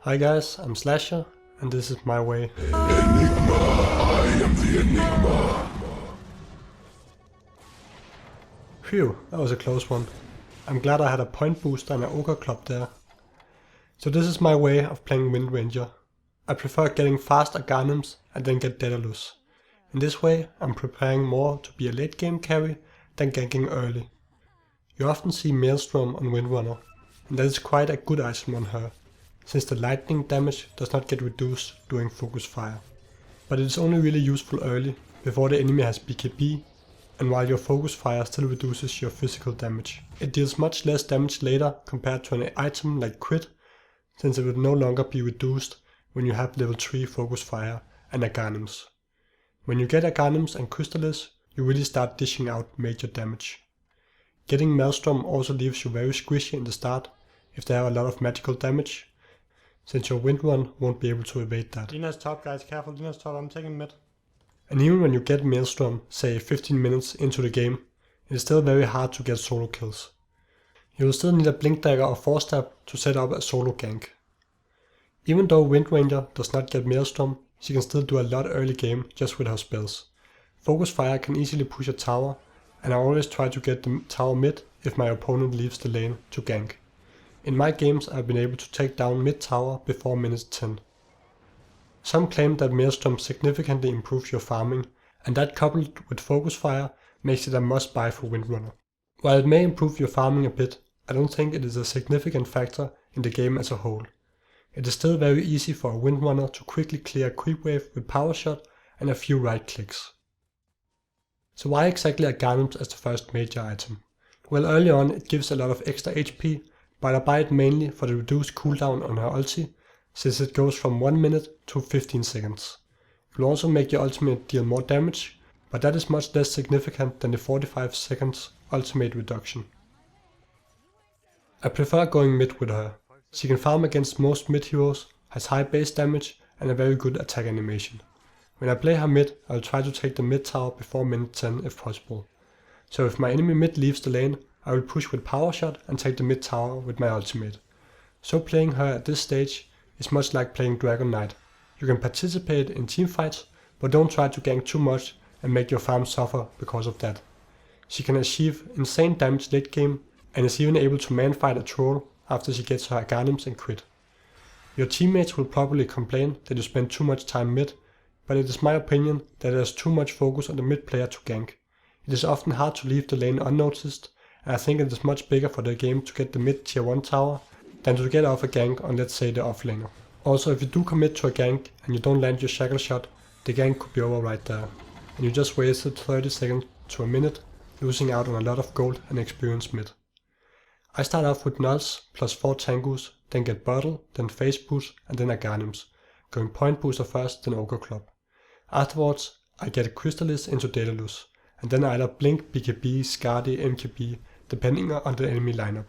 Hi guys, I'm slahser, and this is my way. Enigma, I am the Enigma. Phew, that was a close one. I'm glad I had a point booster and an ogre club there. So this is my way of playing Windranger. I prefer getting fast Aghanims and then get Daedelus. In this way, I'm preparing more to be a late game carry than ganking early. You often see Maelstrom on Windrunner, and that is quite a good item on her, since the lightning damage does not get reduced during focus fire. But it is only really useful early, before the enemy has BKB, and while your focus fire still reduces your physical damage. It deals much less damage later compared to an item like crit, since it will no longer be reduced when you have level 3 focus fire and Aghanims. When you get Aghanims and Daedelus, you really start dishing out major damage. Getting Maelstrom also leaves you very squishy in the start if they have a lot of magical damage, since your Windrunner won't be able to evade that. Dina's top, guys, careful, Dina's top, I'm taking mid. And even when you get Maelstrom, say 15 minutes into the game, it is still very hard to get solo kills. You will still need a blink dagger or force stab to set up a solo gank. Even though Windranger does not get Maelstrom, she can still do a lot early game just with her spells. Focus fire can easily push a tower, and I always try to get the tower mid if my opponent leaves the lane to gank. In my games I have been able to take down mid tower before minute 10. Some claim that Maelstrom significantly improves your farming, and that coupled with focus fire makes it a must buy for Windrunner. While it may improve your farming a bit, I don't think it is a significant factor in the game as a whole. It is still very easy for a Windrunner to quickly clear a creep wave with power shot and a few right clicks. So why exactly Aghanims as the first major item? Well, early on it gives a lot of extra HP, but I buy it mainly for the reduced cooldown on her ulti, since it goes from 1 minute to 15 seconds. It will also make your ultimate deal more damage, but that is much less significant than the 45 seconds ultimate reduction. I prefer going mid with her. She can farm against most mid heroes, has high base damage and a very good attack animation. When I play her mid, I will try to take the mid tower before minute 10 if possible. So if my enemy mid leaves the lane, I will push with power shot and take the mid tower with my ultimate. So playing her at this stage is much like playing Dragon Knight. You can participate in teamfights, but don't try to gank too much and make your farm suffer because of that. She can achieve insane damage late game and is even able to man-fight a troll after she gets her Aghanims and crit. Your teammates will probably complain that you spend too much time mid, but it is my opinion that there is too much focus on the mid player to gank. It is often hard to leave the lane unnoticed, and I think it is much bigger for the game to get the mid tier 1 tower than to get off a gank on, let's say, the offlaner. Also, if you do commit to a gank and you don't land your shackle shot, the gank could be over right there, and you just wasted 30 seconds to a minute, losing out on a lot of gold and experience mid. I start off with nulls plus 4 tangoes, then get bottle, then face boost and then Aghanims, going point booster first, then ogre club. Afterwards, I get a Daedelus into Daedelus, and then either blink, BKB, Skadi, MKB, depending on the enemy lineup.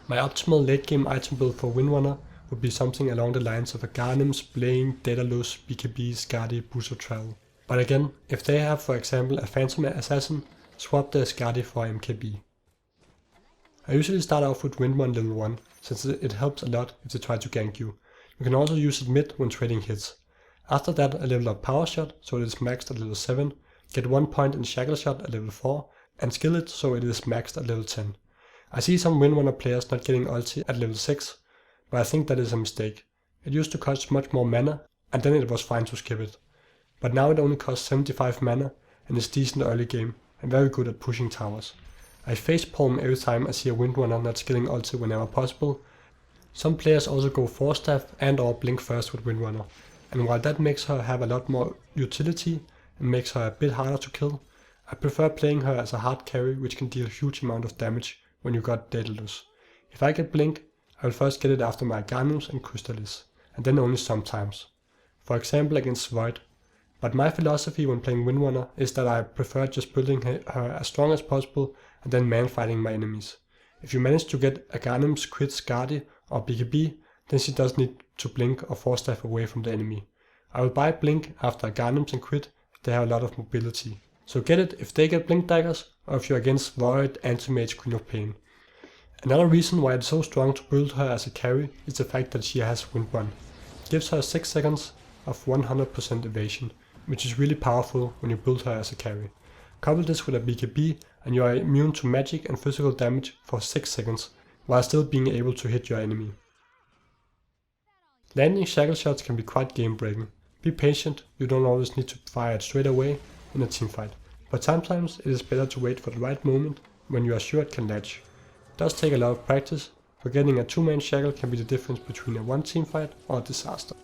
My optimal late game item build for Windrunner would be something along the lines of Aghanims, Blink, Daedelus, BKB, Skadi, Booster Travel. But again, if they have for example a Phantom Assassin, swap the Skadi for MKB. I usually start off with Windrunner level 1, since it helps a lot if they try to gank you. You can also use it mid when trading hits. After that I level up power shot so it is maxed at level 7, get 1 point in shackle shot at level 4, and skill it so it is maxed at level 10. I see some Windrunner players not getting ulti at level 6, but I think that is a mistake. It used to cost much more mana, and then it was fine to skip it. But now it only costs 75 mana, and is decent early game, and very good at pushing towers. I facepalm every time I see a Windrunner not skilling ulti whenever possible. Some players also go force staff and or blink first with Windrunner, and while that makes her have a lot more utility and makes her a bit harder to kill, I prefer playing her as a hard carry which can deal a huge amount of damage when you got Daedelus. If I get blink, I will first get it after my Aghanims and Daedelus, and then only sometimes. For example against Void. But my philosophy when playing Windrunner is that I prefer just building her as strong as possible and then man-fighting my enemies. If you manage to get Aghanims, crit, Skadi or BKB, then she doesn't need to blink or force staff away from the enemy. I will buy blink after Aghanims and crit if they have a lot of mobility. So get it if they get blink daggers or if you're against Void, Anti-Mage, Queen of Pain. Another reason why it's so strong to build her as a carry is the fact that she has Windrunner. It gives her 6 seconds of 100% evasion, which is really powerful when you build her as a carry. Couple this with a BKB and you are immune to magic and physical damage for 6 seconds, while still being able to hit your enemy. Landing shackle shots can be quite game breaking. Be patient, you don't always need to fire it straight away in a teamfight, but sometimes it is better to wait for the right moment when you are sure it can latch. It does take a lot of practice, for getting a 2-man shackle can be the difference between a 1 teamfight or a disaster.